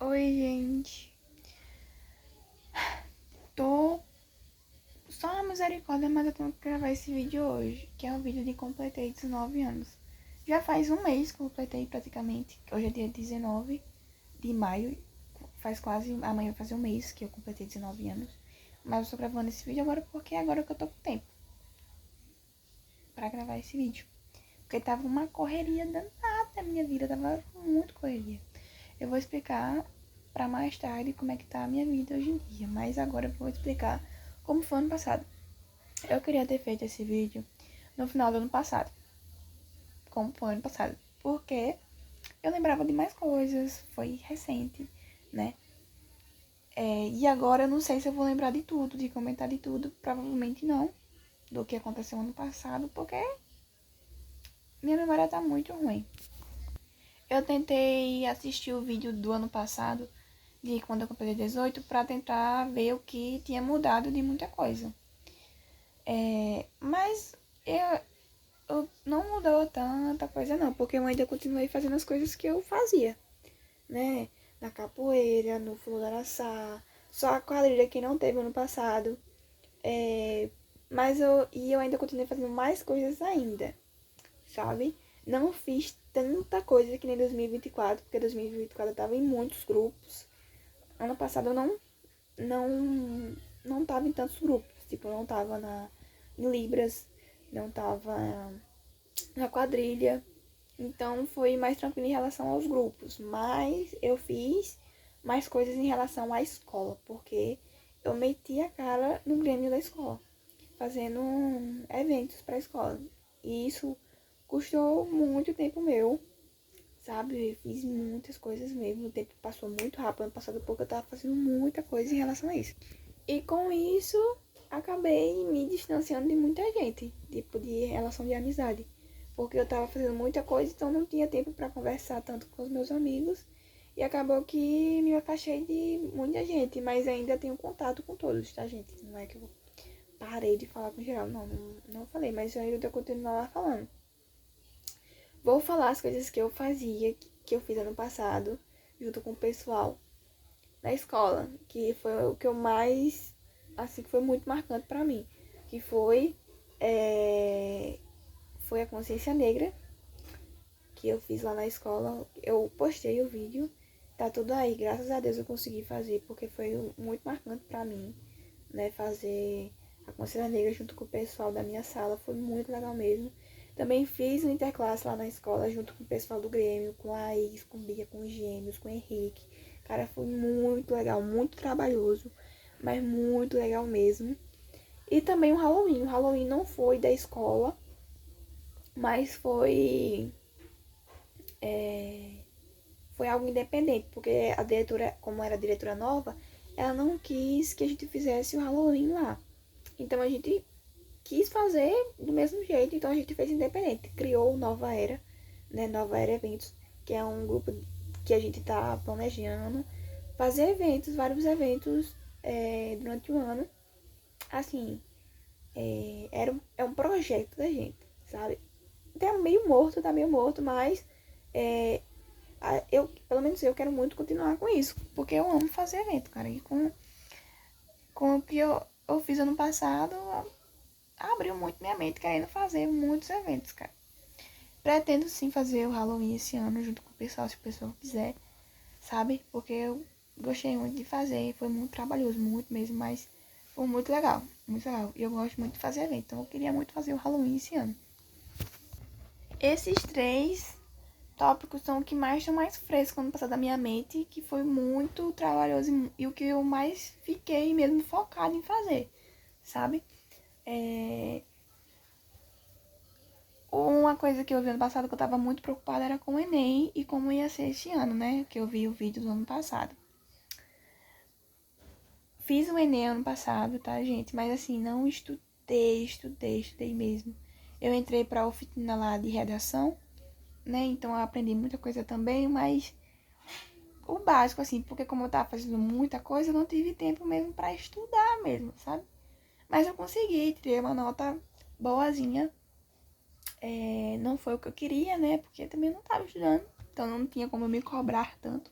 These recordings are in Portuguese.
Oi, gente. Tô só na misericórdia, mas eu tenho que gravar esse vídeo hoje, que é o vídeo de completei 19 anos. Já faz um mês que eu completei praticamente. Hoje é dia 19 de maio. Faz quase, amanhã vai fazer um mês que eu completei 19 anos. Mas eu tô gravando esse vídeo agora porque é agora que eu tô com tempo pra gravar esse vídeo. Porque tava uma correria danada na minha vida, tava muito correria. Eu vou explicar pra mais tarde como é que tá a minha vida hoje em dia, mas agora eu vou explicar como foi ano passado. Eu queria ter feito esse vídeo no final do ano passado, como foi ano passado, porque eu lembrava de mais coisas, foi recente, né? E agora eu não sei se eu vou lembrar de tudo, de comentar de tudo, provavelmente não, do que aconteceu ano passado, porque minha memória tá muito ruim. Eu tentei assistir o vídeo do ano passado, de quando eu completei 18, pra tentar ver o que tinha mudado de muita coisa. Mas eu não mudou tanta coisa não, porque eu ainda continuei fazendo as coisas que eu fazia, né? Na capoeira, no Flor da Araçá, só a quadrilha que não teve ano passado. E eu ainda continuei fazendo mais coisas ainda, sabe? Não fiz tanta coisa que nem 2024, porque 2024 eu tava em muitos grupos. Ano passado eu não tava em tantos grupos. Tipo, eu não tava em Libras, não tava na quadrilha. Então foi mais tranquilo em relação aos grupos. Mas eu fiz mais coisas em relação à escola, porque eu meti a cara no Grêmio da escola, fazendo eventos para a escola. E isso custou muito tempo meu, sabe? Eu fiz muitas coisas mesmo. O tempo passou muito rápido. Ano passado porque eu tava fazendo muita coisa em relação a isso. E com isso, acabei me distanciando de muita gente, tipo, de relação de amizade. Porque eu tava fazendo muita coisa, então não tinha tempo pra conversar tanto com os meus amigos. E acabou que me afastei de muita gente, mas ainda tenho contato com todos, tá, gente? Não é que eu parei de falar com geral, não falei, mas eu ainda continuar falando. Vou falar as coisas que eu fazia, que eu fiz ano passado, junto com o pessoal da escola, que foi o que eu mais, assim, que foi muito marcante pra mim, que é, foi a consciência negra, que eu fiz lá na escola. Eu postei o vídeo, tá tudo aí, graças a Deus eu consegui fazer, porque foi muito marcante pra mim, né, fazer a consciência negra junto com o pessoal da minha sala, foi muito legal mesmo. Também fiz um interclasse lá na escola, junto com o pessoal do Grêmio, com a Is, com Bia, com os Gêmeos, com o Henrique. Cara, foi muito legal, muito trabalhoso, mas muito legal mesmo. E também o Halloween. O Halloween não foi da escola, mas foi algo independente, porque a diretora, como era a diretora nova, ela não quis que a gente fizesse o Halloween lá. Então a gente quis fazer do mesmo jeito, então a gente fez independente. Criou o Nova Era, né? Nova Era Eventos, que é um grupo que a gente tá planejando fazer eventos, vários eventos durante o ano. Assim, é um projeto da gente, sabe? Tá meio morto, mas pelo menos eu quero muito continuar com isso, porque eu amo fazer evento, cara. E com o que eu fiz ano passado, abriu muito minha mente querendo fazer muitos eventos, cara. Pretendo sim fazer o Halloween esse ano junto com o pessoal, se o pessoal quiser, sabe? Porque eu gostei muito de fazer, foi muito trabalhoso, muito mesmo, mas foi muito legal, muito legal. E eu gosto muito de fazer evento, então eu queria muito fazer o Halloween esse ano. Esses três tópicos são o que mais estão mais frescos ano passado da minha mente, que foi muito trabalhoso e o que eu mais fiquei mesmo focada em fazer, sabe? Uma coisa que eu vi ano passado que eu tava muito preocupada era com o Enem e como ia ser esse ano, né? Que eu vi o vídeo do ano passado. Fiz o Enem ano passado, tá, gente? Mas assim, não estudei mesmo. Eu entrei pra oficina lá de redação, né? Então eu aprendi muita coisa também, mas o básico, assim, porque como eu tava fazendo muita coisa, eu não tive tempo mesmo pra estudar mesmo, sabe? Mas eu consegui, tirei uma nota boazinha. Não foi o que eu queria, né? Porque eu também não tava estudando, então não tinha como me cobrar tanto.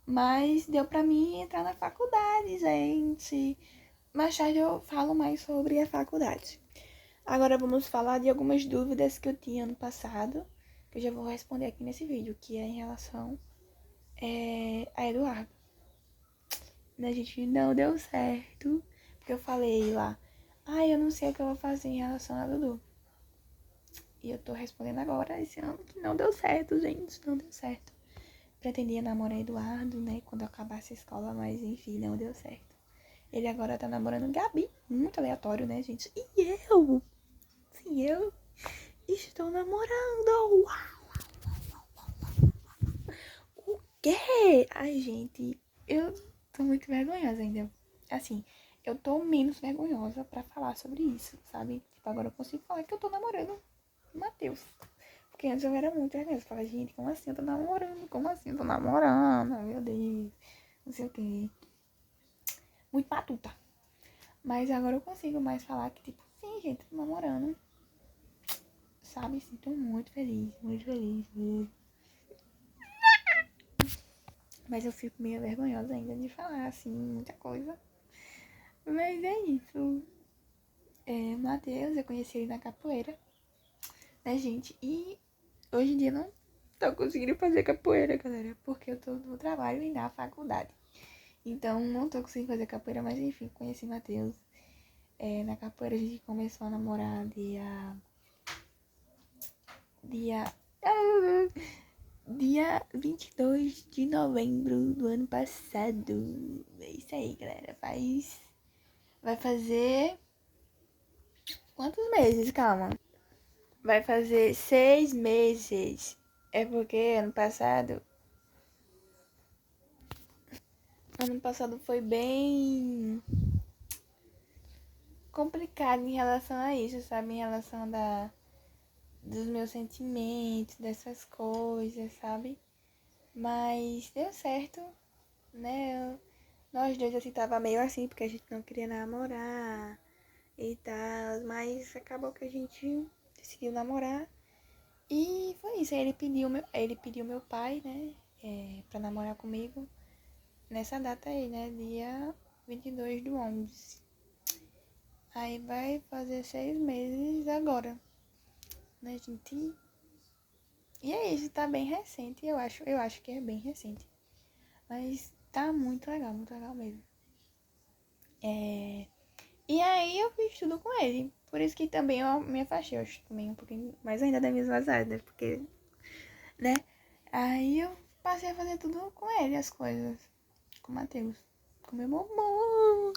Mas deu pra mim entrar na faculdade, gente. Mais tarde eu falo mais sobre a faculdade. Agora vamos falar de algumas dúvidas que eu tinha ano passado, que eu já vou responder aqui nesse vídeo, que é em relação a Eduardo. A gente não deu certo, porque eu falei lá, eu não sei o que eu vou fazer em relação a Dudu. E eu tô respondendo agora esse ano que não deu certo, gente, não deu certo. Pretendia namorar Eduardo, né, quando eu acabasse a escola, mas enfim, não deu certo. Ele agora tá namorando Gabi, muito aleatório, né, gente? E eu? Sim, eu estou namorando. O quê? Ai, gente, eu tô muito vergonhosa ainda. Assim, eu tô menos vergonhosa pra falar sobre isso, sabe? Tipo, agora eu consigo falar que eu tô namorando o Matheus. Porque antes eu era muito vergonhosa. Eu falava, gente, como assim eu tô namorando? Como assim eu tô namorando? Ai, meu Deus. Não sei o quê. Muito matuta. Mas agora eu consigo mais falar que, tipo, sim, gente, tô namorando. Sabe? Sim, tô muito feliz, muito feliz. Mas eu fico meio vergonhosa ainda de falar, assim, muita coisa. Mas é isso. Matheus, eu conheci ele na capoeira, né, gente? E hoje em dia não tô conseguindo fazer capoeira, galera, porque eu tô no trabalho e na faculdade. Então não tô conseguindo fazer capoeira, mas enfim, conheci Matheus. Na capoeira a gente começou a namorar dia, dia 22 de novembro do ano passado. É isso aí, galera. Vai fazer quantos meses? Calma. Vai fazer 6 meses. É porque ano passado foi bem complicado em relação a isso, sabe? Em relação dos meus sentimentos, dessas coisas, sabe? Mas deu certo, né? Nós dois assim tava meio assim, porque a gente não queria namorar e tal, mas acabou que a gente decidiu namorar. E foi isso. Aí ele pediu meu pai, né? Pra namorar comigo nessa data aí, né? Dia 22/11. Aí vai fazer 6 meses agora, né, gente? E é isso, tá bem recente, eu acho que é bem recente. Mas tá muito legal mesmo. E aí eu fiz tudo com ele. Por isso que também eu me afastei, eu acho também um pouquinho mais ainda das minhas vazadas, porque, né? Aí eu passei a fazer tudo com ele, as coisas. Com o Matheus. Com meu bombom.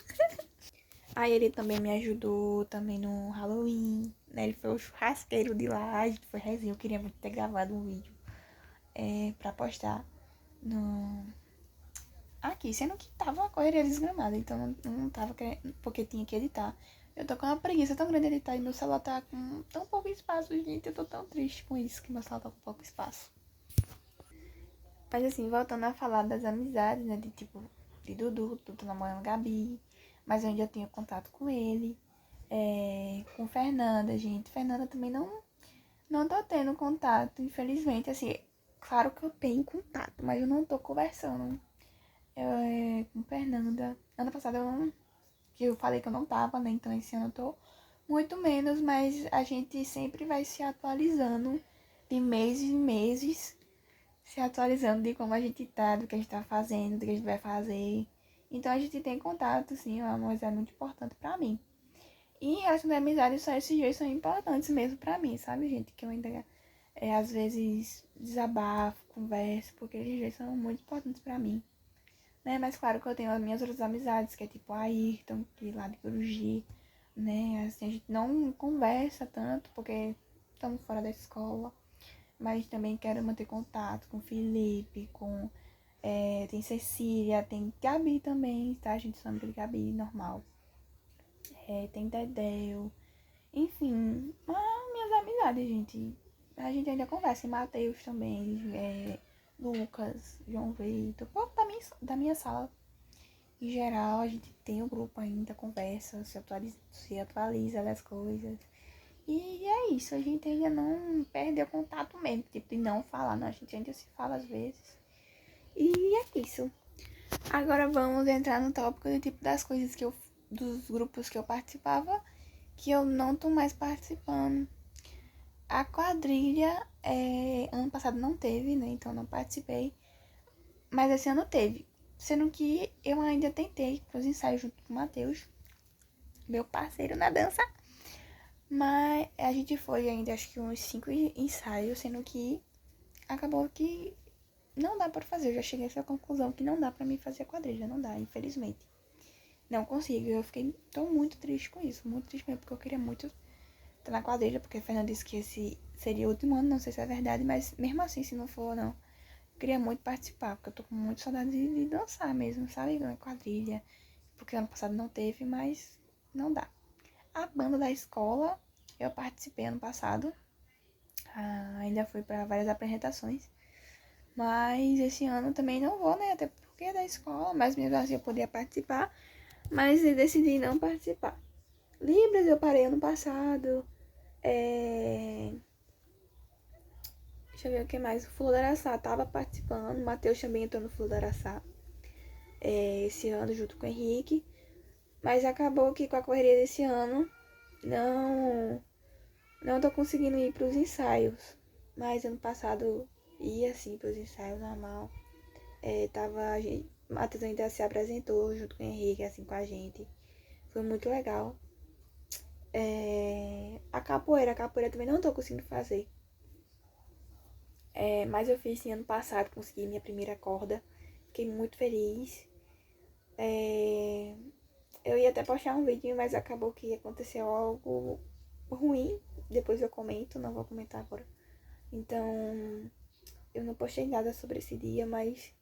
Aí ele também me ajudou também no Halloween, né? Ele foi o churrasqueiro de lá, a gente foi resenha. Eu queria muito ter gravado um vídeo pra postar no... aqui, sendo que tava uma correria desgramada, então não tava querendo, porque tinha que editar. Eu tô com uma preguiça tão grande de editar e meu celular tá com tão pouco espaço, gente. Eu tô tão triste com isso, que meu celular tá com pouco espaço. Mas assim, voltando a falar das amizades, né? De tipo, de Dudu, tô namorando Gabi, mas eu ainda tenho contato com ele. Com Fernanda, gente. Fernanda também não tô tendo contato, infelizmente. Assim, claro que eu tenho contato, mas eu não tô conversando com Fernanda. Ano passado que eu falei que eu não tava, né? Então esse ano eu tô muito menos, mas a gente sempre vai se atualizando de meses em meses, se atualizando de como a gente tá, do que a gente tá fazendo, do que a gente vai fazer. Então a gente tem contato, sim, mas é muito importante pra mim. E em relação à amizade, só esses dias são importantes mesmo pra mim, sabe, gente? Que eu ainda, às vezes, desabafo, converso, porque esses dias são muito importantes pra mim. Né? Mas claro que eu tenho as minhas outras amizades, que é tipo a Ayrton, que é lá de Guruji, né? Assim, a gente não conversa tanto, porque estamos fora da escola. Mas também quero manter contato com o Felipe, tem Cecília, tem Gabi também, tá? A gente chama de Gabi, normal. Tem Dedéu. Enfim, minhas amizades, gente. A gente ainda conversa. E Matheus também, Lucas, João Vitor, pouco da minha sala. Em geral, a gente tem o grupo ainda, conversa, se atualiza das coisas. E é isso, a gente ainda não perdeu contato mesmo, tipo, de não falar, não, a gente ainda se fala às vezes. E é isso. Agora vamos entrar no tópico do tipo das coisas dos grupos que eu participava, que eu não tô mais participando. A quadrilha, ano passado não teve, né? Então não participei. Mas esse ano teve. Sendo que eu ainda tentei os ensaios junto com o Matheus, meu parceiro na dança. Mas a gente foi ainda, acho que uns 5 ensaios, sendo que acabou que não dá pra fazer. Eu já cheguei a essa conclusão que não dá pra mim fazer a quadrilha. Não dá, infelizmente. Não consigo. Tô muito triste com isso. Muito triste mesmo, porque eu queria muito estar na quadrilha, porque a Fernanda disse que esse seria o último ano. Não sei se é verdade, mas mesmo assim, se não for, não. Eu queria muito participar, porque eu tô com muito saudade de dançar mesmo, sabe? Na quadrilha. Porque ano passado não teve, mas não dá. A banda da escola, eu participei ano passado. Ainda fui para várias apresentações. Mas esse ano também não vou, né? Até porque é da escola, mas mesmo assim eu podia participar. Mas eu decidi não participar. Libras eu parei ano passado. Deixa eu ver o que mais. O Flor da Araçá tava participando. O Matheus também entrou no Flor da Araçá esse ano junto com o Henrique. Mas acabou que com a correria desse ano não, não tô conseguindo ir pros ensaios. Mas ano passado ia assim pros ensaios normal. Matheus ainda se apresentou junto com o Henrique, assim, com a gente. Foi muito legal. A capoeira também não tô conseguindo fazer. Mas eu fiz sim ano passado, consegui minha primeira corda. Fiquei muito feliz. Eu ia até postar um vídeo, mas acabou que aconteceu algo ruim. Depois eu comento, não vou comentar agora. Então, eu não postei nada sobre esse dia, mas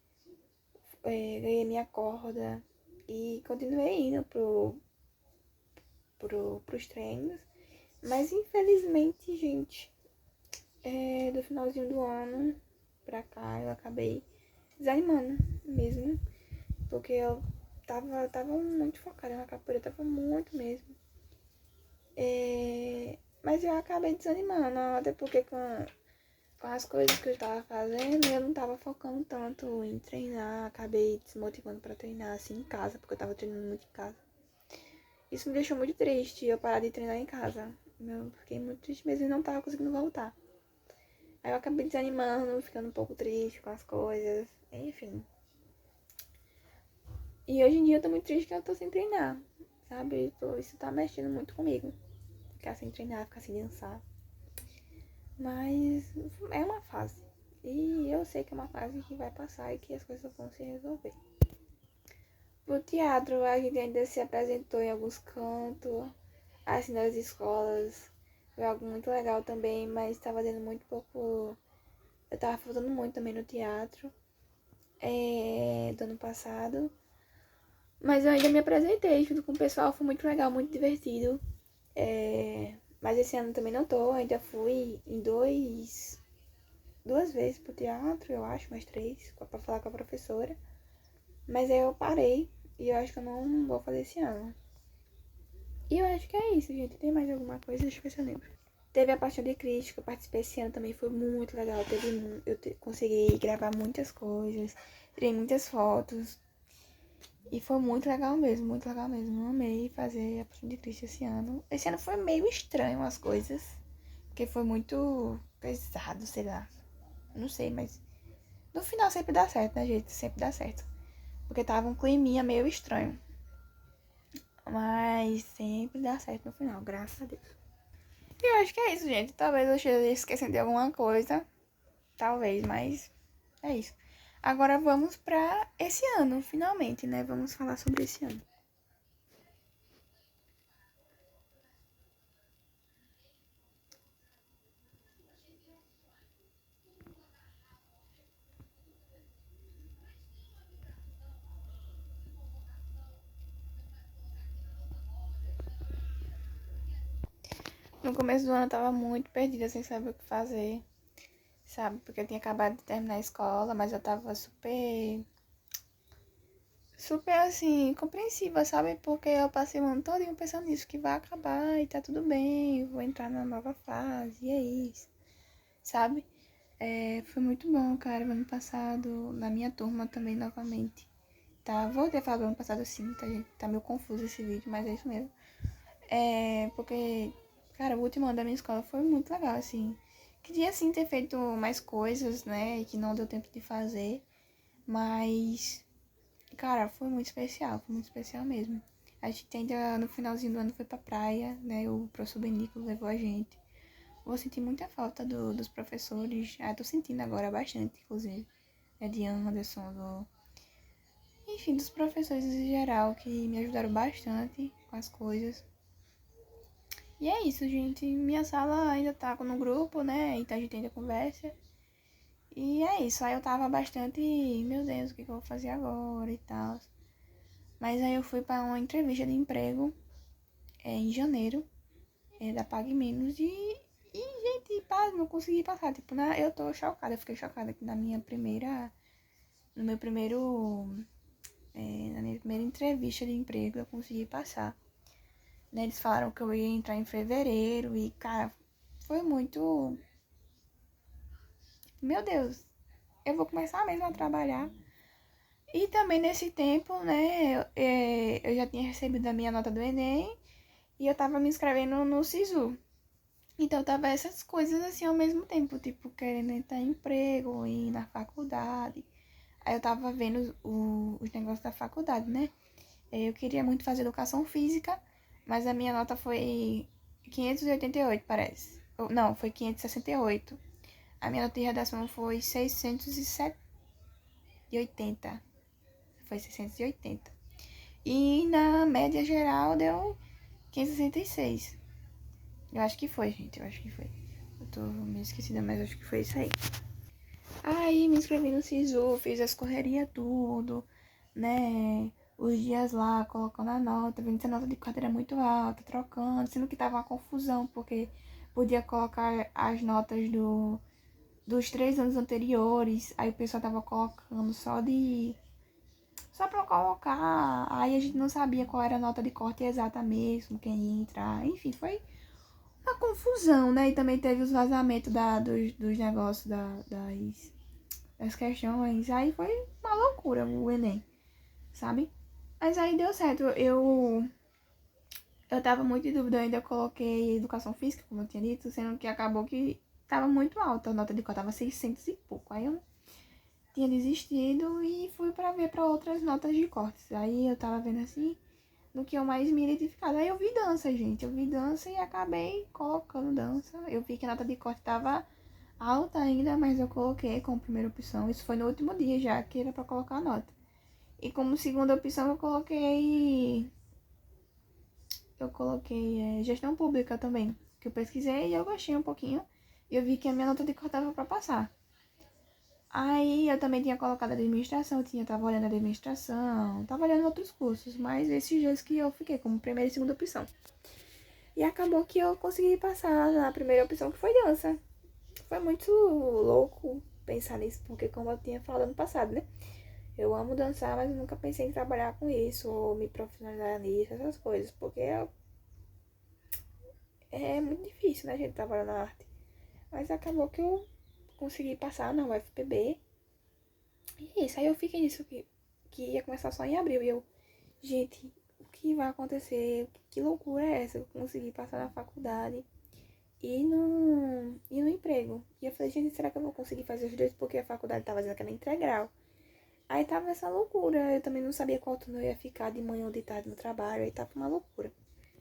ganhei minha corda e continuei indo pros treinos. Mas infelizmente, gente, do finalzinho do ano pra cá eu acabei desanimando mesmo. Porque eu tava muito focada na capoeira, tava muito mesmo. Mas eu acabei desanimando, até porque com as coisas que eu tava fazendo, eu não tava focando tanto em treinar. Acabei desmotivando pra treinar assim em casa, porque eu tava treinando muito em casa. Isso me deixou muito triste, eu parar de treinar em casa. Eu fiquei muito triste mesmo e não tava conseguindo voltar. Aí eu acabei desanimando, ficando um pouco triste com as coisas, enfim. E hoje em dia eu tô muito triste que eu tô sem treinar, sabe? Isso tá mexendo muito comigo. Ficar sem treinar, ficar sem dançar. Mas é uma fase. E eu sei que é uma fase que vai passar e que as coisas vão se resolver. O teatro, a gente ainda se apresentou em alguns cantos, assim, nas escolas. Foi algo muito legal também, mas estava dando muito pouco. Eu tava faltando muito também no teatro do ano passado. Mas eu ainda me apresentei junto com o pessoal, foi muito legal, muito divertido. Mas esse ano também não tô, ainda fui em duas vezes pro teatro, eu acho, mais 3, pra falar com a professora. Mas aí eu parei e eu acho que eu não vou fazer esse ano. E eu acho que é isso, gente. Tem mais alguma coisa? Deixa eu ver se eu lembro. Teve a Paixão de Cristo, que eu participei esse ano também, foi muito legal. Consegui gravar muitas coisas, tirei muitas fotos. E foi muito legal mesmo, muito legal mesmo. Eu amei fazer a Paixão de Cristo esse ano. Esse ano foi meio estranho as coisas, porque foi muito pesado, sei lá. Não sei, mas no final sempre dá certo, né, gente? Sempre dá certo. Porque tava um climinha meio estranho. Mas sempre dá certo no final, graças a Deus. E eu acho que é isso, gente. Talvez eu esteja esquecendo de alguma coisa. Talvez, mas é isso. Agora vamos pra esse ano, finalmente, né? Vamos falar sobre esse ano. No começo do ano eu tava muito perdida, sem saber o que fazer, sabe? Porque eu tinha acabado de terminar a escola, mas eu tava super assim, compreensiva, sabe? Porque eu passei o ano todo pensando nisso, que vai acabar e tá tudo bem, eu vou entrar na nova fase, e é isso, sabe? Foi muito bom, cara, o ano passado, na minha turma também, novamente. tá... Voltei a falar do ano passado sim, tá, gente? Tá meio confuso esse vídeo, mas é isso mesmo. Porque, cara, o último ano da minha escola foi muito legal, assim. Queria, sim, ter feito mais coisas, né? Que não deu tempo de fazer. Mas, cara, foi muito especial mesmo. A gente ainda, no finalzinho do ano, foi pra praia, né? O professor Benico levou a gente. Vou sentir muita falta dos professores. Tô sentindo agora bastante, inclusive. De Anderson, enfim, dos professores em geral, que me ajudaram bastante com as coisas. E é isso, gente. Minha sala ainda tá no grupo, né? Então a gente ainda conversa. E é isso. Aí eu tava bastante, meu Deus, o que eu vou fazer agora e tal. Mas aí eu fui pra uma entrevista de emprego em janeiro, da Pague Menos. Gente, não consegui passar. Tipo, eu tô chocada, eu fiquei chocada que no meu primeiro, na minha primeira entrevista de emprego eu consegui passar. Né, eles falaram que eu ia entrar em fevereiro e, cara, foi muito... Meu Deus, eu vou começar mesmo a trabalhar. E também nesse tempo, né, eu já tinha recebido a minha nota do Enem e eu tava me inscrevendo no SISU. Então tava essas coisas assim ao mesmo tempo, tipo, querendo entrar em emprego, ir na faculdade. Aí eu tava vendo os negócios da faculdade, né? Eu queria muito fazer educação física, mas a minha nota foi 588, parece. Não, foi 568. A minha nota de redação foi 680. Foi 680. E na média geral deu 566. Eu acho que foi, gente. Eu acho que foi. Eu tô meio esquecida, mas acho que foi isso aí. Aí me inscrevi no SISU, fiz as correrias tudo, né? Os dias lá, colocando a nota, vendo se a nota de corte era muito alta, trocando, sendo que tava uma confusão, porque podia colocar as notas dos 3 anos anteriores, aí o pessoal tava colocando só pra colocar, aí a gente não sabia qual era a nota de corte exata mesmo, quem ia entrar, enfim, foi uma confusão, né? E também teve os vazamentos dos negócios das questões, aí foi uma loucura o Enem, sabe? Mas aí deu certo, eu tava muito em dúvida, eu ainda coloquei educação física, como eu tinha dito, sendo que acabou que tava muito alta a nota de corte, tava 600 e pouco, aí eu tinha desistido e fui pra ver pra outras notas de cortes. Aí eu tava vendo assim, no que eu mais me identificava. Aí eu vi dança, gente. Eu vi dança e acabei colocando dança. Eu vi que a nota de corte tava alta ainda, mas eu coloquei como primeira opção. Isso foi no último dia já, que era pra colocar a nota. E como segunda opção eu coloquei gestão pública também. Que eu pesquisei e eu gostei um pouquinho. E eu vi que a minha nota de corte tava pra passar. Aí eu também tinha colocado administração, tava olhando administração, tava olhando outros cursos, mas esses dois que eu fiquei como primeira e segunda opção. E acabou que eu consegui passar na primeira opção, que foi dança. Foi muito louco pensar nisso, porque como eu tinha falado no passado, né? Eu amo dançar, mas eu nunca pensei em trabalhar com isso, ou me profissionalizar nisso, essas coisas, porque é muito difícil, né, a gente trabalhar na arte. Mas acabou que eu consegui passar na UFPB. E isso, aí eu fiquei nisso, que ia começar só em abril. E eu, gente, o que vai acontecer? Que loucura é essa? Eu consegui passar na faculdade e no emprego. E eu falei, gente, será que eu vou conseguir fazer os dois? Porque a faculdade tava dizendo que era integral. Aí tava essa loucura. Eu também não sabia qual turno eu ia ficar de manhã ou de tarde no trabalho. Aí tava uma loucura.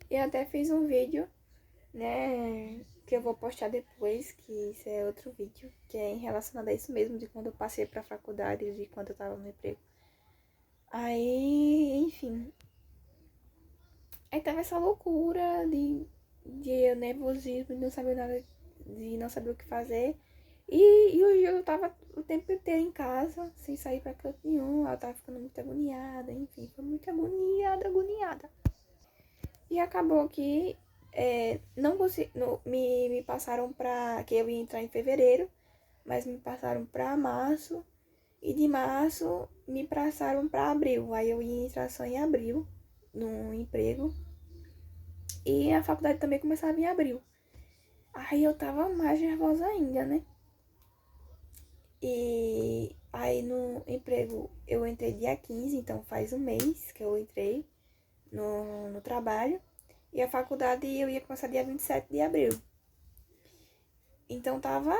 E eu até fiz um vídeo, né, que eu vou postar depois, que isso é outro vídeo, que é em relação a isso mesmo, de quando eu passei pra faculdade e de quando eu tava no emprego. Aí, enfim. Aí tava essa loucura de nervosismo, de não saber nada, de não saber o que fazer. E hoje eu tava o tempo inteiro em casa, sem sair pra canto nenhum. Eu tava ficando muito agoniada, enfim, foi muito agoniada. E acabou que não consegui, me passaram pra. Que eu ia entrar em fevereiro, mas me passaram pra março. E de março me passaram pra abril. Aí eu ia entrar só em abril, no emprego. E a faculdade também começava em abril. Aí eu tava mais nervosa ainda, né? E Aí no emprego eu entrei dia 15, então faz um mês que eu entrei no trabalho. E a faculdade eu ia começar dia 27 de abril. Então tava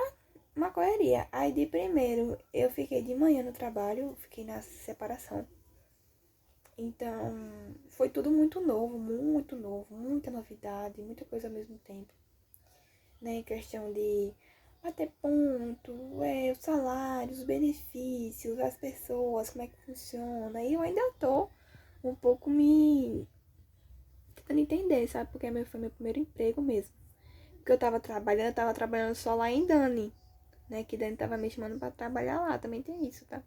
uma correria. Aí de primeiro eu fiquei de manhã no trabalho, fiquei na separação. Então foi tudo muito novo, muita novidade, muita coisa ao mesmo tempo. Né? Questão de bater ponto, os salários, os benefícios, as pessoas, como é que funciona. E eu ainda tô um pouco me tentando entender, sabe? Porque foi meu primeiro emprego mesmo. Porque eu tava trabalhando só lá em Dani, né? Que Dani tava me chamando pra trabalhar lá, também tem isso, tá?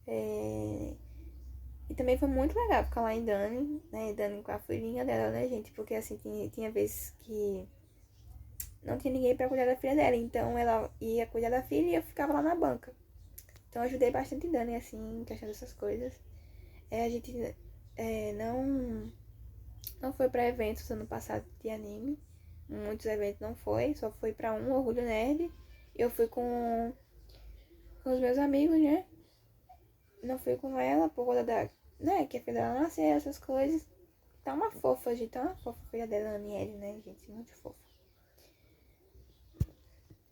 E também foi muito legal ficar lá em Dani, né? Dani com a filhinha dela, né, gente? Porque assim, tinha vezes que não tinha ninguém pra cuidar da filha dela. Então ela ia cuidar da filha e eu ficava lá na banca. Então eu ajudei bastante Dani, assim, em questão dessas coisas. A gente não foi pra eventos ano passado de anime. Muitos eventos não foi, só foi pra um, Orgulho Nerd. Eu fui com os meus amigos, né? Não fui com ela por conta da, né, que a filha dela nasceu, essas coisas. Tá uma fofa, gente, tá uma fofa a filha dela, Aniele, né, gente? Muito fofa.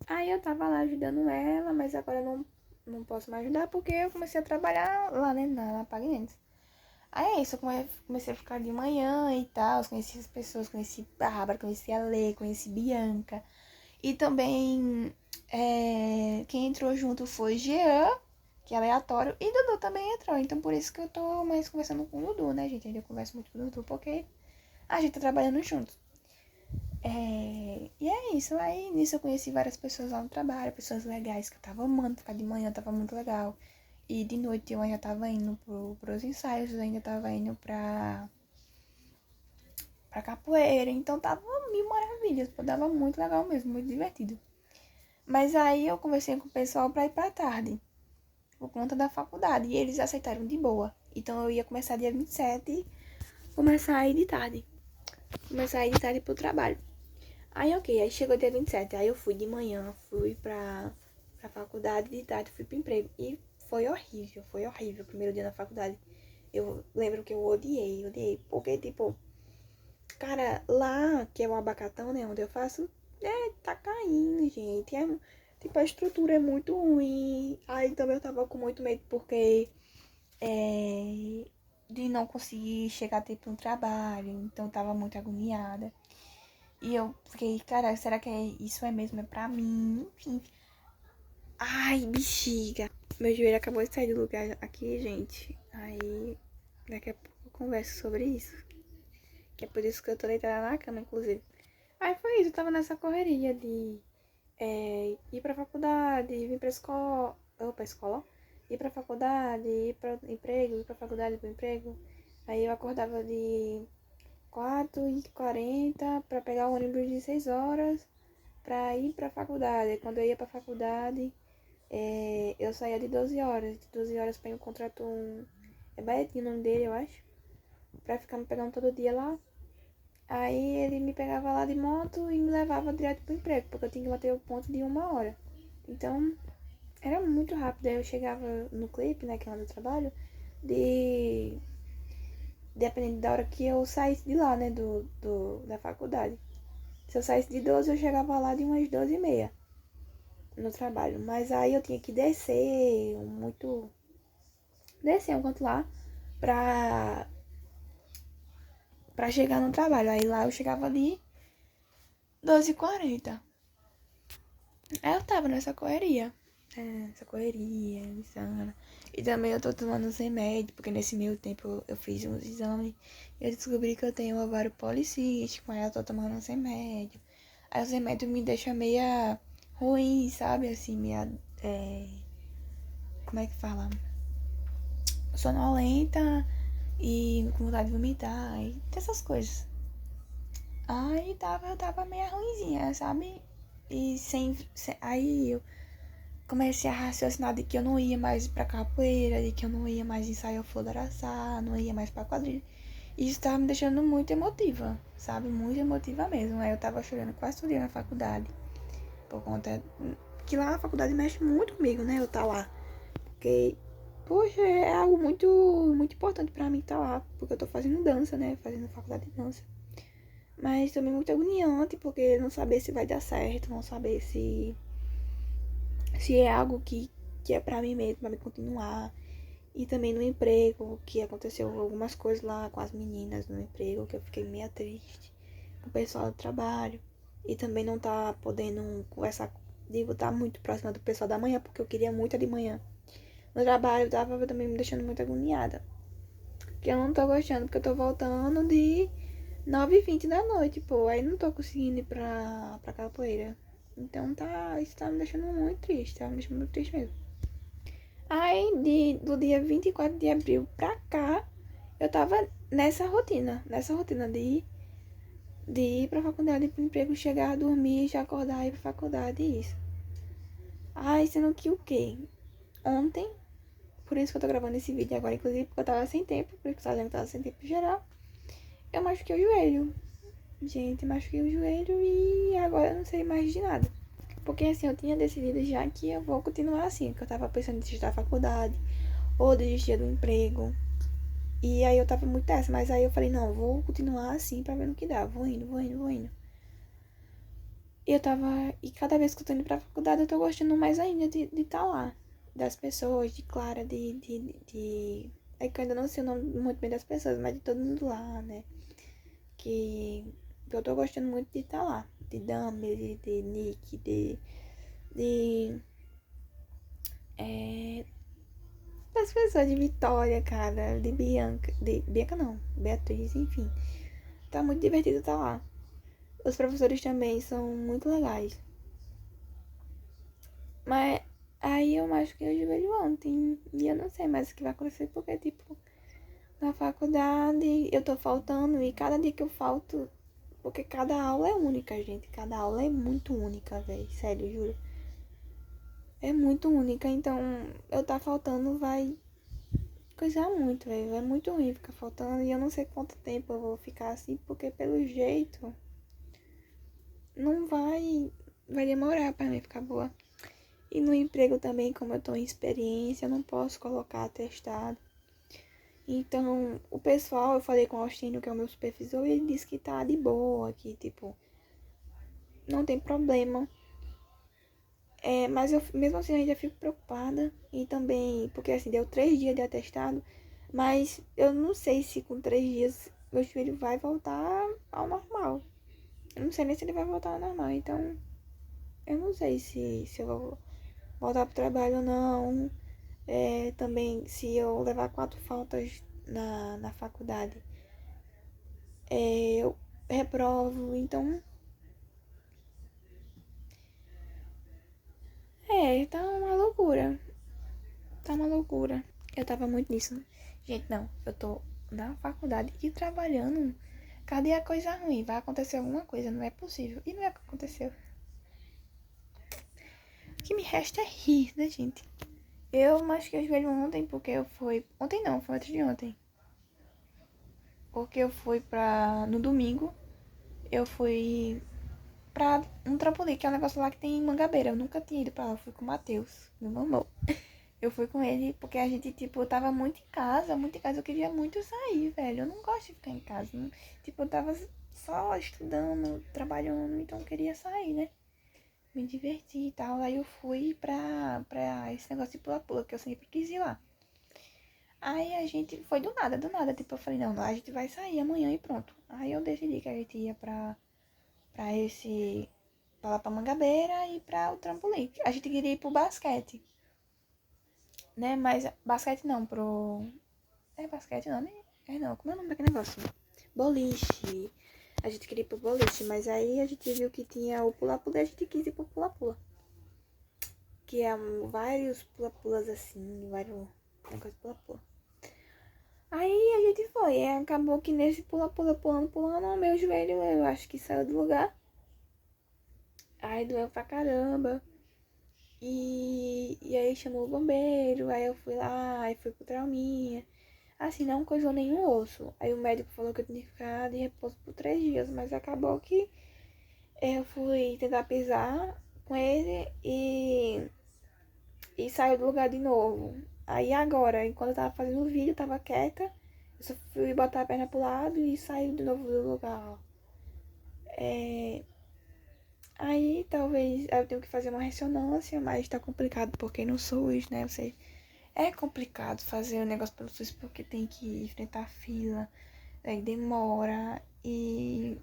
Aí eu tava lá ajudando ela, mas agora eu não posso mais ajudar porque eu comecei a trabalhar lá, né, na Pagnentes. Aí é isso, eu comecei a ficar de manhã e tal, conheci as pessoas, conheci Bárbara, conheci a Lê, conheci Bianca. E também quem entrou junto foi Jean, que é aleatório, e Dudu também entrou. Então por isso que eu tô mais conversando com o Dudu, né, gente? Ainda converso muito com o Dudu porque a gente tá trabalhando junto. E é isso, aí nisso eu conheci várias pessoas lá no trabalho, pessoas legais que eu tava amando, ficar de manhã tava muito legal. E de noite eu ainda tava indo pros ensaios, eu ainda tava indo pra capoeira, então tava mil maravilhas, pô, dava muito legal mesmo, muito divertido. Mas aí eu conversei com o pessoal pra ir pra tarde, por conta da faculdade, e eles aceitaram de boa. Então eu ia começar dia 27 e começar a ir de tarde. Começar a ir de tarde pro trabalho. Aí ok, aí chegou dia 27, aí eu fui de manhã, fui pra faculdade, de tarde fui pro emprego. E foi horrível o primeiro dia na faculdade. Eu lembro que eu odiei, porque tipo, cara, lá que é o Abacatão, né, onde eu faço, tá caindo, gente. Tipo, a estrutura é muito ruim. Aí também eu tava com muito medo porque de não conseguir chegar a tempo no trabalho, então eu tava muito agoniada. E eu fiquei, cara, será que isso é mesmo? É pra mim? Enfim. Ai, bexiga. Meu joelho acabou de sair do lugar aqui, gente. Aí, daqui a pouco eu converso sobre isso. Que é por isso que eu tô deitada na cama, inclusive. Aí foi isso, eu tava nessa correria de ir pra faculdade, vir pra escola. Ou pra escola? Ir pra faculdade, ir pra emprego, ir pra faculdade, ir pro emprego. Aí eu acordava de 4h40 pra pegar o ônibus de 6 horas pra ir pra faculdade. Quando eu ia pra faculdade, eu saía de 12 horas. De 12 horas pra encontrar um. É Baetinho o nome dele, eu acho. Pra ficar me pegando todo dia lá. Aí ele me pegava lá de moto e me levava direto pro emprego, porque eu tinha que bater o ponto de 1 hora. Então, era muito rápido. Aí eu chegava no clipe, né, que é lá do trabalho, dependendo da hora que eu saísse de lá, né, da faculdade. Se eu saísse de 12, eu chegava lá de umas 12h30 no trabalho. Mas aí eu tinha que descer um quanto lá pra chegar no trabalho. Aí lá eu chegava ali 12h40. Aí eu tava nessa correria. Essa correria, insana. E também eu tô tomando uns remédios, porque nesse meio tempo eu fiz uns exames e eu descobri que eu tenho ovário policístico. Aí eu tô tomando uns remédios. Aí os remédios me deixam meia ruim, sabe? Assim, meia. Como é que fala? Sonolenta e com vontade de vomitar e essas coisas. Aí eu tava meio ruimzinha, sabe? E aí eu comecei a raciocinar de que eu não ia mais pra capoeira, de que eu não ia mais ensaiar o Flor da Araçá, não ia mais pra quadrilha. E isso tava me deixando muito emotiva, sabe? Muito emotiva mesmo. Aí eu tava chorando quase todo dia na faculdade. Por conta que lá na faculdade mexe muito comigo, né? Eu tá lá. Porque, poxa, é algo muito, muito importante pra mim estar lá. Porque eu tô fazendo dança, né? Fazendo faculdade de dança. Mas também muito agoniante, porque não saber se vai dar certo, não saber se é algo que é pra mim mesmo, pra me continuar. E também no emprego, que aconteceu algumas coisas lá com as meninas no emprego, que eu fiquei meio triste com o pessoal do trabalho. E também não tá podendo conversar, digo, tá muito próxima do pessoal da manhã, porque eu queria muito a de manhã. No trabalho tava também me deixando muito agoniada. Que eu não tô gostando, porque eu tô voltando de 9h20 da noite, pô. Aí não tô conseguindo ir pra capoeira. Então isso tá me deixando muito triste, tá me deixando muito triste mesmo. Aí do dia 24 de abril pra cá, eu tava nessa rotina de ir pra faculdade, ir pro emprego, chegar, dormir, já acordar, ir pra faculdade, isso. Aí sendo que o quê? Ontem, por isso que eu tô gravando esse vídeo agora, inclusive, porque eu tava sem tempo, porque eu tava dizendo que eu tava sem tempo em geral. Eu machuquei o joelho. Gente, machuquei o joelho e agora eu não sei mais de nada. Porque assim, eu tinha decidido já que eu vou continuar assim, que eu tava pensando em desistir da faculdade, ou desistir do emprego. E aí eu tava muito dessa, mas aí eu falei, não, vou continuar assim pra ver no que dá. Vou indo, vou indo, vou indo. E eu tava. E cada vez que eu tô indo pra faculdade, eu tô gostando mais ainda de estar lá. Das pessoas, de Clara, de. É que eu ainda não sei o nome muito bem das pessoas, mas de todo mundo lá, né? Que eu tô gostando muito de estar lá. De Dami, de Nick, de das pessoas de Vitória, cara, de Bianca, de Bianca não, Beatriz, enfim. Tá muito divertido estar lá. Os professores também são muito legais. Mas aí eu machuquei o joelho ontem e eu não sei mais o que vai acontecer porque, tipo, na faculdade eu tô faltando e cada dia que eu falto, porque cada aula é única, gente. Cada aula é muito única, velho. Sério, juro. É muito única, então eu tá faltando vai coisar muito, velho. É muito ruim ficar faltando e eu não sei quanto tempo eu vou ficar assim, porque pelo jeito não vai demorar pra mim ficar boa. E no emprego também, como eu tô em experiência, eu não posso colocar atestado. Então, o pessoal, eu falei com o Austinho, que é o meu supervisor, e ele disse que tá de boa, que tipo, não tem problema. Mas eu mesmo assim ainda fico preocupada. E também, porque assim, deu 3 dias de atestado, mas eu não sei se com 3 dias meu filho vai voltar ao normal. Eu não sei nem se ele vai voltar ao normal, então eu não sei se eu vou voltar pro trabalho ou não. Também, se eu levar 4 faltas na faculdade, eu reprovo. Então, tá uma loucura. Tá uma loucura. Eu tava muito nisso, né? Gente, não. Eu tô na faculdade e trabalhando. Cadê a coisa ruim? Vai acontecer alguma coisa. Não é possível. E não é o que aconteceu. O que me resta é rir, né, gente? Eu machuquei o joelho ontem porque eu fui. Ontem não, foi antes de ontem. Porque eu fui no domingo, eu fui pra um trampolim, que é um negócio lá que tem em Mangabeira. Eu nunca tinha ido pra lá, eu fui com o Matheus, meu mamão. Eu fui com ele porque a gente, tipo, eu tava muito em casa, muito em casa. Eu queria muito sair, velho. Eu não gosto de ficar em casa. Não. Tipo, eu tava só estudando, trabalhando, então eu queria sair, né? Me divertir e tal. Aí eu fui pra esse negócio de pula-pula, que eu sempre quis ir lá. Aí a gente foi do nada, do nada. Tipo, eu falei, não, a gente vai sair amanhã e pronto. Aí eu decidi que a gente ia pra esse. Pra lá pra Mangabeira e pra o trampolim. A gente queria ir pro basquete, né? Mas basquete não, É basquete não, né? Não, como é o nome daquele negócio? Boliche. A gente queria ir pro boliche, mas aí a gente viu que tinha o pula-pula e a gente quis ir pro pula-pula. Que é vários pula-pulas assim, vários negócios de pula-pula. Aí a gente foi, acabou que nesse pula-pula, pulando, o meu joelho eu acho que saiu do lugar. Aí doeu pra caramba. E aí chamou o bombeiro, aí eu fui lá, aí fui pro trauminha. Assim, não coisou nenhum osso. Aí o médico falou que eu tinha que ficar de repouso por 3 dias, mas acabou que eu fui tentar pisar com ele e saiu do lugar de novo. Aí agora, enquanto eu tava fazendo o vídeo, eu tava quieta, eu só fui botar a perna pro lado e saiu de novo do lugar. Aí talvez eu tenha que fazer uma ressonância, mas tá complicado porque no SUS, né? Você é complicado fazer o negócio pelo SUS porque tem que enfrentar fila, aí demora. E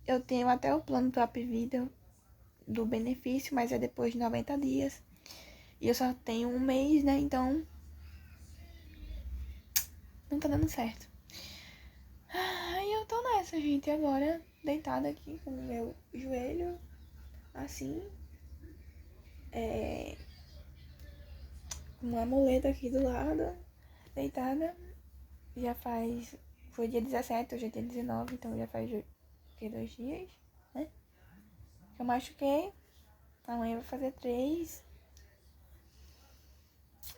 eu tenho até o plano Top Vida do benefício, mas é depois de 90 dias. E eu só tenho um mês, né? Então não tá dando certo. Aí eu tô nessa, gente, agora deitada aqui com o meu joelho assim, com uma muleta aqui do lado, deitada. Já faz. Foi dia 17, hoje é dia 19, então já faz 2 dias, né? Que eu machuquei. Amanhã vai fazer 3.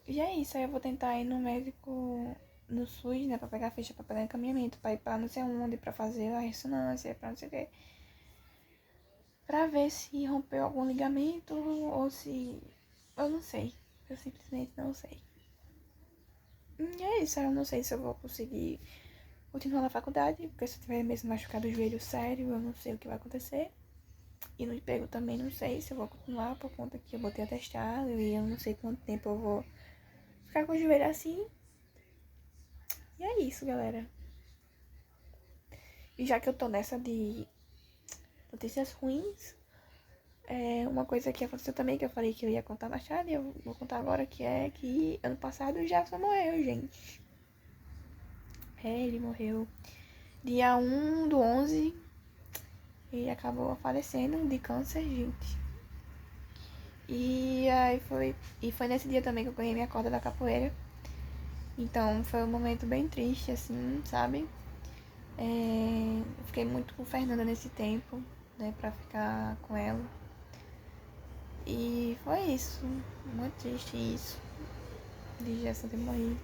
E é isso, aí eu vou tentar ir no médico no SUS, né? Pra pegar a ficha, pra pegar encaminhamento, pra ir pra não sei onde, pra fazer a ressonância, pra não sei o que. Pra ver se rompeu algum ligamento ou se. Eu não sei. Eu simplesmente não sei. E é isso, eu não sei se eu vou conseguir continuar na faculdade, porque se eu tiver mesmo machucado o joelho sério, eu não sei o que vai acontecer. E no emprego também não sei se eu vou continuar, por conta que eu vou ter atestado e eu não sei quanto tempo eu vou ficar com o joelho assim. E é isso, galera. E já que eu tô nessa de notícias ruins, uma coisa que aconteceu também, que eu falei que eu ia contar mais tarde, eu vou contar agora, que é que ano passado o Jefferson morreu, gente. Ele morreu dia 1/11 e acabou falecendo de câncer, gente. E foi nesse dia também que eu ganhei minha corda da capoeira. Então foi um momento bem triste, assim, sabe? Eu fiquei muito com Fernanda nesse tempo, né, pra ficar com ela. E foi isso, muito triste isso, de Gerson ter morrido.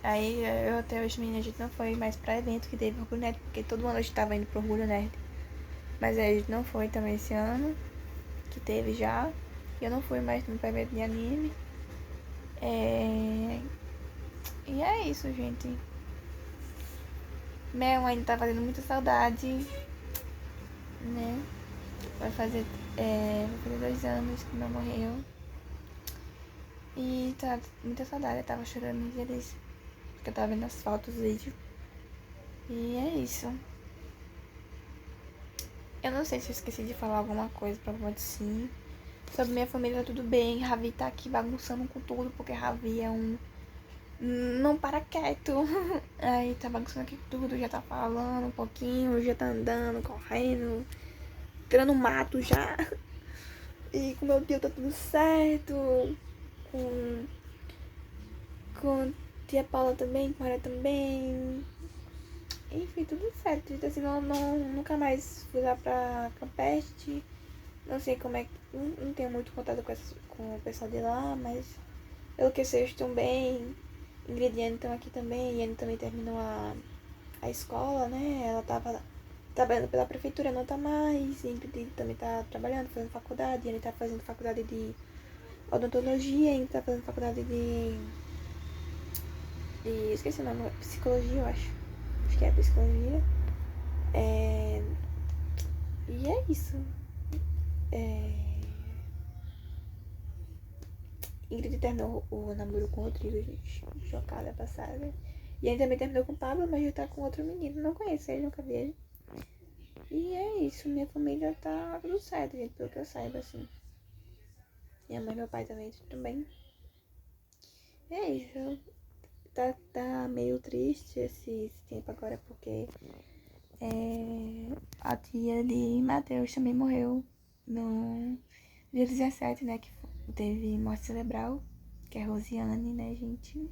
Aí eu até hoje, menina, a gente não foi mais pra evento que teve Orgulho Nerd, porque todo ano a gente tava indo pro Orgulho Nerd. Mas aí a gente não foi também esse ano, que teve já. E eu não fui mais no evento de anime. E é isso, gente. Mel ainda tá fazendo muita saudade, né? Vai fazer 2 anos que Mel morreu. E tá muita saudade, eu tava chorando no dia desse. Porque eu tava vendo as fotos, os vídeos. E é isso. Eu não sei se eu esqueci de falar alguma coisa, provavelmente sim. Sobre minha família tá tudo bem. Ravi tá aqui bagunçando com tudo, porque Ravi é um. Não para quieto. Aí tá bagunçando aqui tudo, já tá falando um pouquinho, já tá andando, correndo, tirando mato já. E com meu tio tá tudo certo. Com. Com tia Paula também, com a Maria também. Enfim, tudo certo. Então, assim, nunca mais fui lá pra Campeste. Não sei como é que. Não tenho muito contato com o pessoal de lá, mas pelo que sei, estão bem. Ingrid e Anne estão aqui também. E Anne também terminou a escola, né? Ela tava trabalhando pela prefeitura, não tá mais. Ingrid também tá trabalhando, fazendo faculdade. Anne tá fazendo faculdade de odontologia. Anne tá fazendo faculdade de. Esqueci o nome, psicologia, eu acho. Acho que é psicologia. E é isso. Ingrid terminou o namoro com o Rodrigo, gente. Chocada, passada. E ele também terminou com o Pablo, mas já tá com outro menino. Não conheço ele, nunca vi ele. E é isso, minha família tá tudo certo, gente, pelo que eu saiba, assim. Minha mãe e meu pai também, tudo bem. É isso. Tá meio triste esse tempo agora, porque a tia de Matheus também morreu no dia 17, né? Que teve morte cerebral, que é Rosiane, né, gente?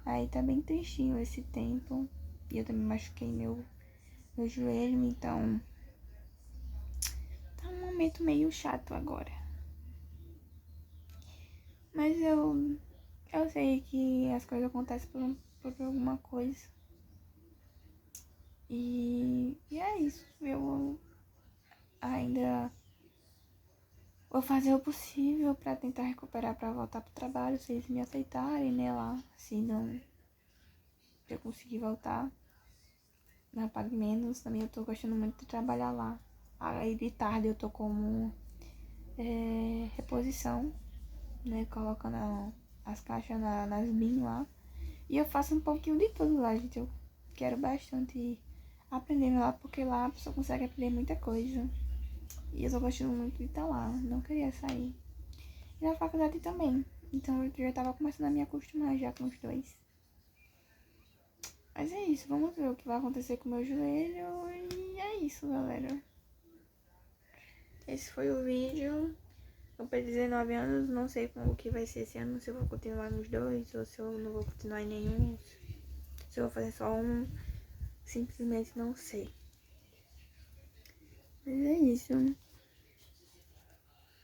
Aí tá bem tristinho esse tempo. E eu também machuquei meu joelho, então tá um momento meio chato agora. Mas eu sei que as coisas acontecem por alguma coisa. E é isso. Eu ainda Vou fazer o possível pra tentar recuperar pra voltar pro trabalho, se eles me aceitarem, né, lá. Se não, se eu conseguir voltar, não pague menos. Também eu tô gostando muito de trabalhar lá. Aí de tarde eu tô como reposição, né, colocando as caixas nas bin lá. E eu faço um pouquinho de tudo lá, gente. Eu quero bastante aprender lá, porque lá a pessoa consegue aprender muita coisa. E eu tô gostando muito de estar lá, não queria sair. E na faculdade também. Então eu já tava começando a me acostumar já com os dois. Mas é isso, vamos ver o que vai acontecer com o meu joelho. E é isso, galera. Esse foi o vídeo. Eu perdi 19 anos, não sei como que vai ser esse ano, se eu vou continuar nos dois, ou se eu não vou continuar em nenhum, se eu vou fazer só um, simplesmente não sei. Mas é isso.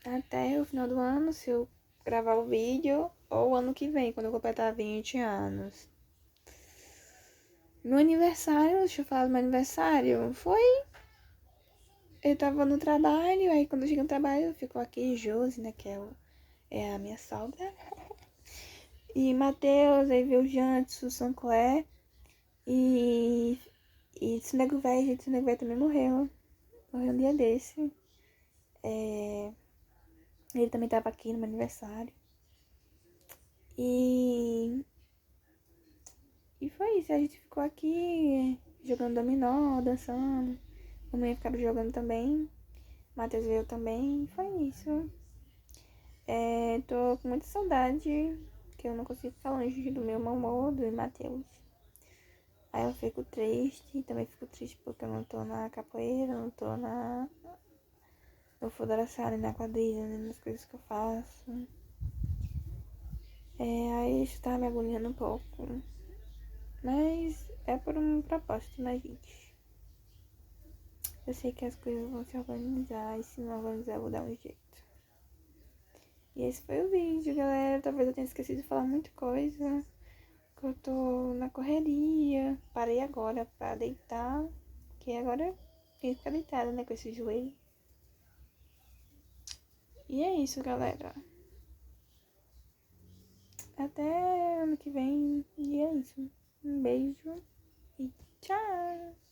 Até o final do ano, se eu gravar o vídeo, ou ano que vem, quando eu completar 20 anos. Meu aniversário, deixa eu falar do meu aniversário, foi... Eu tava no trabalho, aí quando eu cheguei no trabalho, ficou aqui Josi, né, que é a minha sogra. E Matheus, aí veio o Jantos, o Sancler. E esse nego velho, gente, esse nego velho também morreu. Morreu um dia desse. Ele também tava aqui no meu aniversário. E foi isso. A gente ficou aqui jogando dominó, dançando. A mãe ficava jogando também. Matheus veio também. E foi isso. Tô com muita saudade. Que eu não consigo ficar longe do meu amor, do Matheus. Aí eu fico triste. Também fico triste porque eu não tô na capoeira, não tô no Foderaçara, na quadrilha, né, nas coisas que eu faço. Aí isso tá me agoniando um pouco. Mas é por um propósito, né, gente? Eu sei que as coisas vão se organizar, e se não organizar, eu vou dar um jeito. E esse foi o vídeo, galera. Talvez eu tenha esquecido de falar muita coisa. Que eu tô na correria. Parei agora pra deitar. Que agora eu tenho que ficar deitada, né, com esse joelho. E é isso, galera. Até ano que vem. E é isso. Um beijo e tchau!